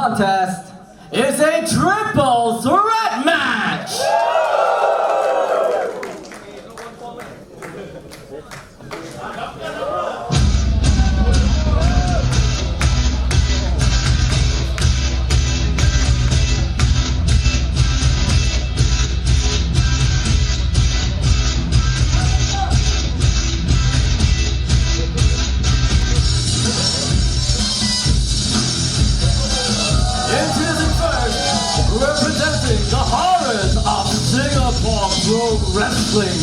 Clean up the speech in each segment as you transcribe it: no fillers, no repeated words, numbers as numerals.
contest is a triple threat match! Representing the horrors of Singapore Pro Wrestling,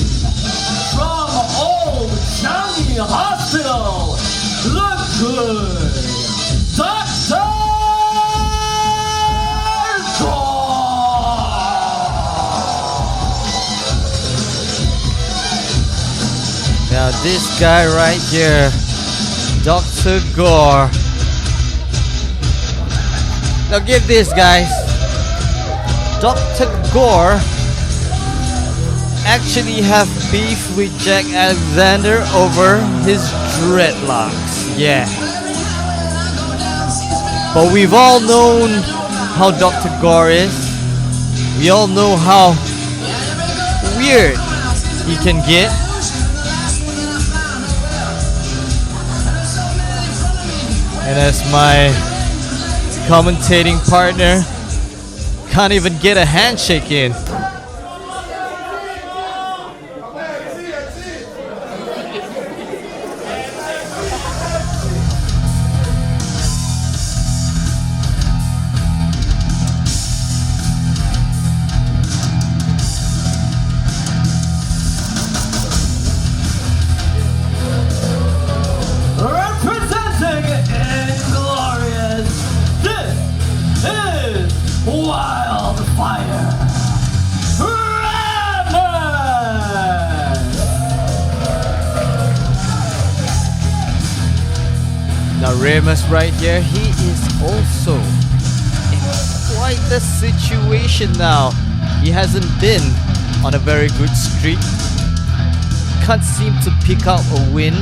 from Old Changi Hospital, the good Dr. Gore! Now this guy right here, Dr. Gore. Now get this, guys. Dr. Gore actually have beef with Jack Alexander over his dreadlocks. Yeah. But we've all known how Dr. Gore is. We all know how weird he can get. And as my commentating partner can't even get a handshake in. Representing Inglorious, this is Wildfire Remus! Now Remus right here, he is also in quite the situation now. He hasn't been on a very good streak. Can't seem to pick out a win.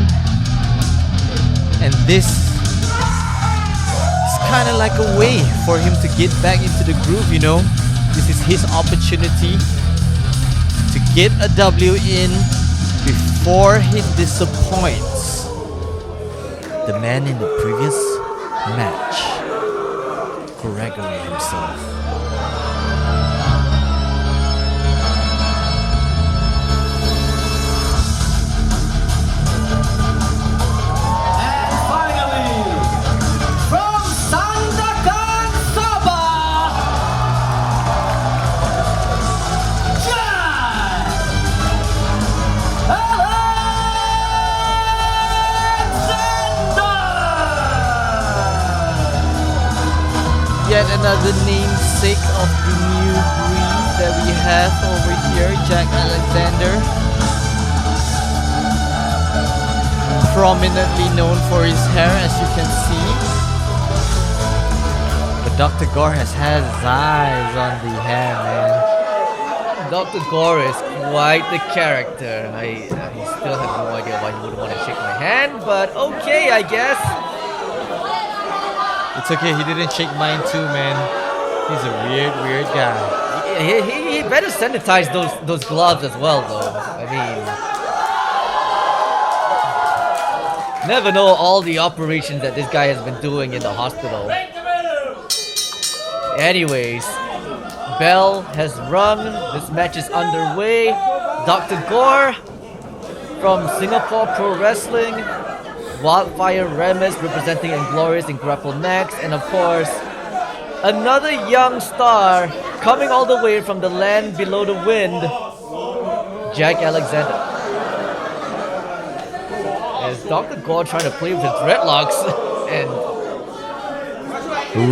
And this is kind of like a way for him to get back into the groove, you know. This is his opportunity to get a W in before he disappoints the man in the previous match, Gregory himself. Yet another namesake of the new breed that we have over here, Jack Alexander. Prominently known for his hair, as you can see. But Dr. Gore has had his eyes on the hair, man. Dr. Gore is quite the character. I still have no idea why he wouldn't want to shake my hand, but okay, I guess. It's okay, he didn't shake mine too, man. He's a weird guy. He better sanitize those gloves as well, though. I mean, never know all the operations that this guy has been doing in the hospital. Anyways, bell has rung. This match is underway. Dr. Gore from Singapore Pro Wrestling, Wildfire Remus representing Inglorious in GrappleMAX, and of course, another young star coming all the way from the land below the wind, Jack Alexander. As Dr. Gore trying to play with his dreadlocks, and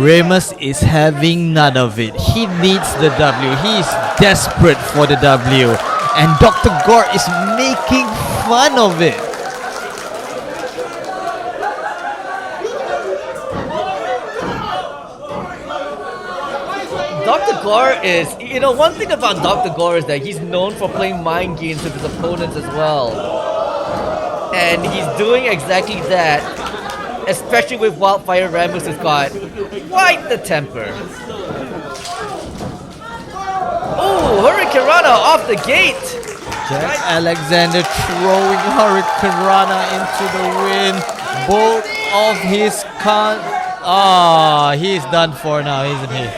Remus is having none of it. He needs the W. He is desperate for the W, and Dr. Gore is making fun of it. Dr. Gore is, you know, one thing about Dr. Gore is that he's known for playing mind games with his opponents as well. And he's doing exactly that especially with Wildfire Remus has got quite the temper. Oh, Hurricane Rana off the gate. Jack Alexander throwing Hurricane Rana into the wind. Both of his he's done for now, isn't he?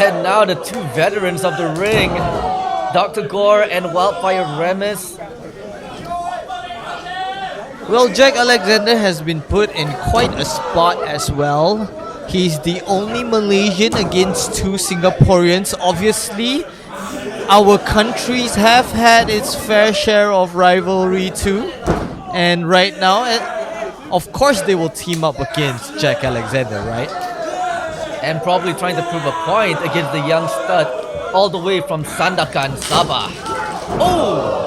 And now the two veterans of the ring, Dr. Gore and Wildfire Remus. Well, Jack Alexander has been put in quite a spot as well. He's the only Malaysian against two Singaporeans. Obviously, our countries have had its fair share of rivalry too. And right now, of course they will team up against Jack Alexander, right? And probably trying to prove a point against the young stud all the way from Sandakan, Sabah. Oh!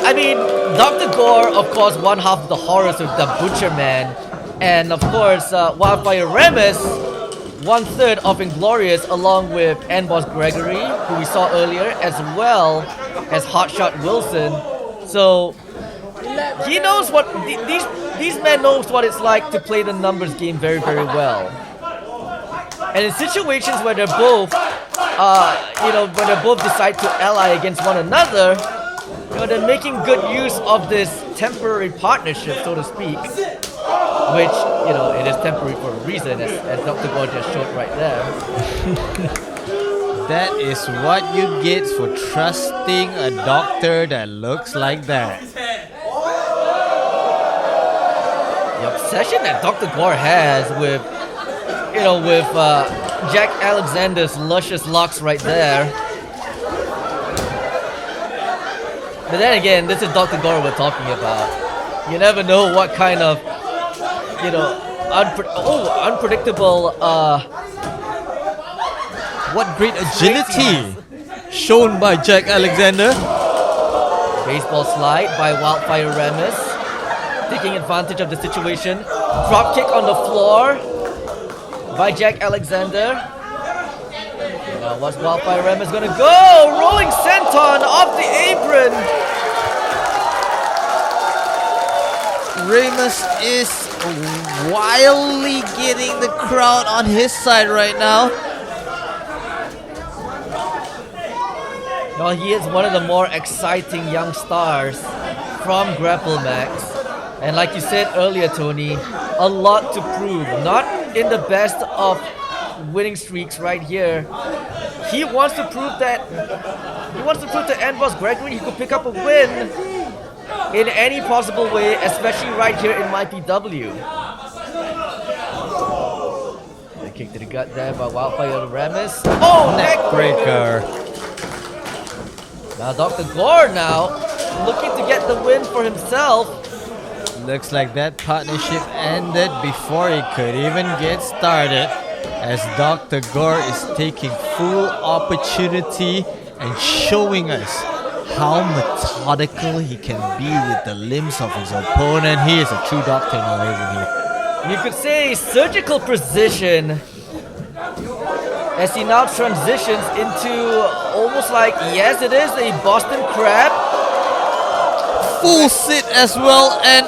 I mean, Dr. Gore, of course, one half of the horrors of the Butcher Man. And of course, Wildfire Remus, 1/3 of Inglorious, along with Boss Gregory, who we saw earlier, as well as Hotshot Wilson. So he knows what these men knows what it's like to play the numbers game very, very well. And in situations where they're both, when they both decide to ally against one another, they're making good use of this temporary partnership, so to speak. Which, it is temporary for a reason, as Dr. Gore just showed right there. That is what you get for trusting a doctor that looks like that. The obsession that Dr. Gore has with Jack Alexander's luscious locks right there. But then again, this is Dr. Gore we're talking about. You never know what kind of, unpredictable, What great agility shown by Jack Alexander. Baseball slide by Wildfire Remus, taking advantage of the situation. Drop kick on the floor by Jack Alexander. Now what's Wildfire Remus gonna go? Rolling senton off the apron. Remus is wildly getting the crowd on his side right now. Now he is one of the more exciting young stars from GrappleMAX. And like you said earlier, Tony, a lot to prove. Not in the best of winning streaks right here. He wants to prove to Boss Gregory he could pick up a win in any possible way, especially right here in MyPW. The kick to the gut there by Wildfire Remus. Oh, neck breaker. Now Dr. Gore looking to get the win for himself. Looks like that partnership ended before it could even get started, as Dr. Gore is taking full opportunity and showing us how methodical he can be with the limbs of his opponent. He is a true doctor now, isn't he? You could say surgical precision, as he now transitions into almost like, yes, it is a Boston Crab. Full sit as well, and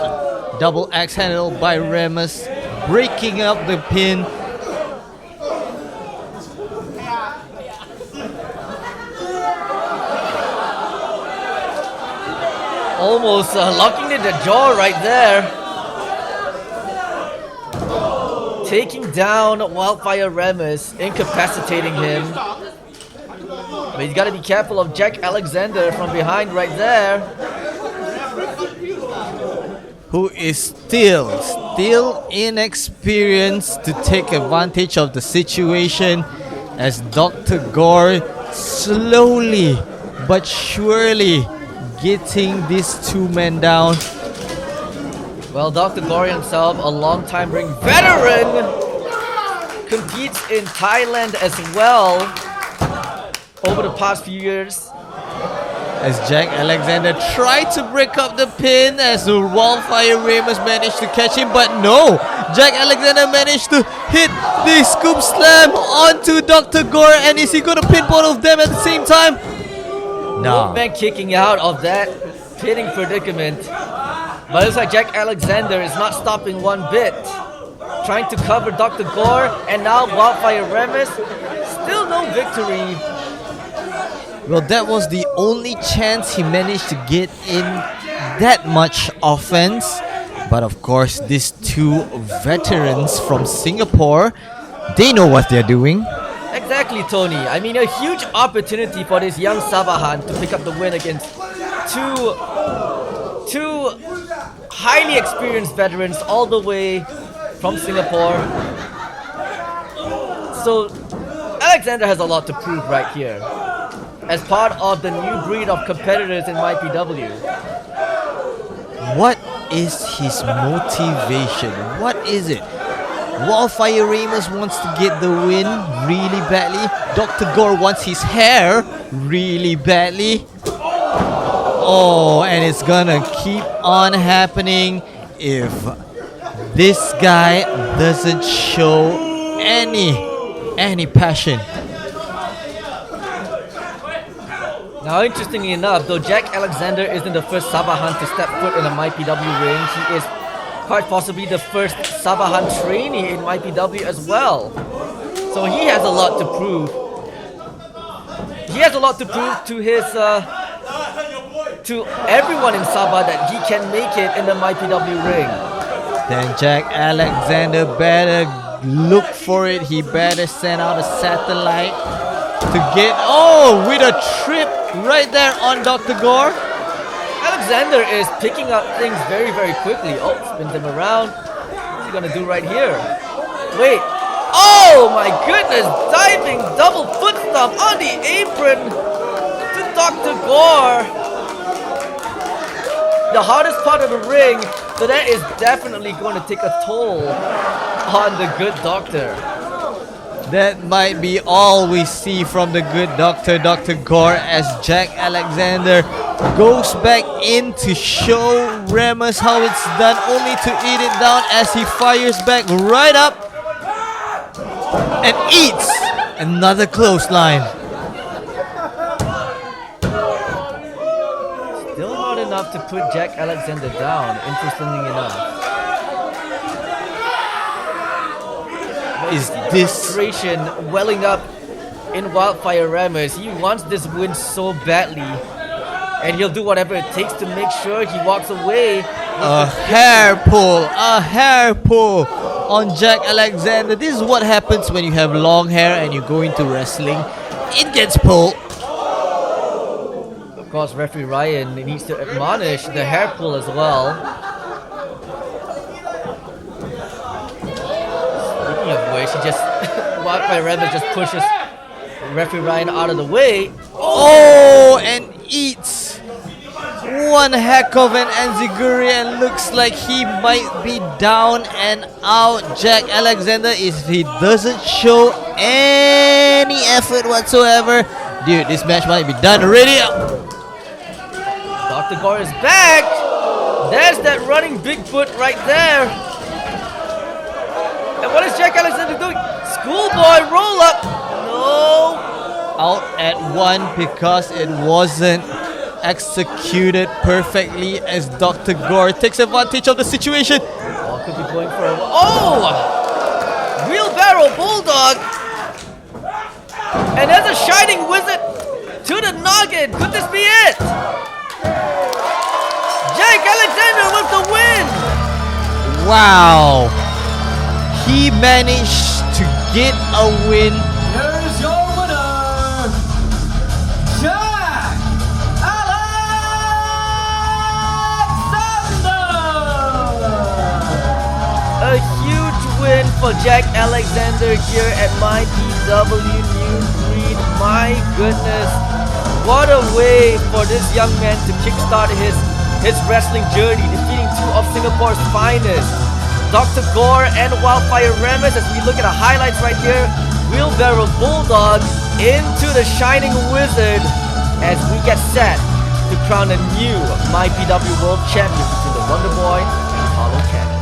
double axe handle by Remus, breaking up the pin. Almost locking in the jaw right there. Taking down Wildfire Remus, incapacitating him. But he's got to be careful of Jack Alexander from behind right there. Who is still inexperienced to take advantage of the situation, as Dr. Gore slowly but surely getting these two men down. Well, Dr. Gore himself, a long-time ring veteran, competes in Thailand as well over the past few years. As Jack Alexander tried to break up the pin, as the Wildfire Remus managed to catch him, but no! Jack Alexander managed to hit the scoop slam onto Dr. Gore, and is he going to pin both of them at the same time? No. Both men kicking out of that pitting predicament. But it looks like Jack Alexander is not stopping one bit. Trying to cover Dr. Gore, and now Wildfire Remus. Still no victory. Well, that was the only chance he managed to get in that much offense. But of course, these two veterans from Singapore, they know what they're doing. Exactly, Tony. I mean, a huge opportunity for this young Sabahan to pick up the win against two highly experienced veterans all the way from Singapore. So Alexander has a lot to prove right here as part of the new breed of competitors in MyPW. What is his motivation? What is it? Wildfire Remus wants to get the win really badly. Dr. Gore wants his hair really badly. Oh, and it's gonna keep on happening if this guy doesn't show any passion. Now, interestingly enough, though Jack Alexander isn't the first Sabahan to step foot in a MyPW ring, he is quite possibly the first Sabahan trainee in MyPW as well. So he has a lot to prove. He has a lot to prove to his to everyone in Sabah that he can make it in the MyPW ring. Then Jack Alexander better look for it. He better send out a satellite to get... Oh, with a trip right there on Dr. Gore. Alexander is picking up things very, very quickly. Oh, spins him around. What's he gonna do right here? Wait. Oh my goodness! Diving double foot stomp on the apron to Dr. Gore. The hardest part of the ring, so that is definitely going to take a toll on the good doctor. That might be all we see from the good doctor, Dr. Gore, as Jack Alexander goes back in to show Remus how it's done, only to eat it down as he fires back right up and eats another clothesline. Still not enough to put Jack Alexander down, interestingly enough. Is this... Frustration welling up in Wildfire Remus. He wants this win so badly, and he'll do whatever it takes to make sure he walks away. A hair pull on Jack Alexander. This is what happens when you have long hair and you go into wrestling. It gets pulled. Of course, referee Ryan needs to admonish the hair pull as well. Speaking of which, he just Wildfire Remus just pushes referee Ryan out of the way. Oh, and eats one heck of an enziguri, and looks like he might be down and out. Jack Alexander, if he doesn't show any effort whatsoever, dude, this match might be done already. Dr. Gore is back. There's that running Bigfoot right there. And what is Jack Alexander doing? Schoolboy roll up. No. Out at one because it wasn't executed perfectly as Dr. Gore takes advantage of the situation. Oh, could be going for a... Oh! Wheelbarrow Bulldog. And there's a Shining Wizard to the noggin. Could this be it? Jack Alexander with the win. Wow. He managed to get a win. Here's your winner, Jack Alexander! A huge win for Jack Alexander here at MyPW New Breed. My goodness. What a way for this young man to kickstart his wrestling journey, defeating two of Singapore's finest, Dr. Gore and Wildfire Remus. As we look at the highlights right here, Wheelbarrow Bulldog into the Shining Wizard as we get set to crown a new MyPW World Champion between the Wonder Boy and Apollo Cannon.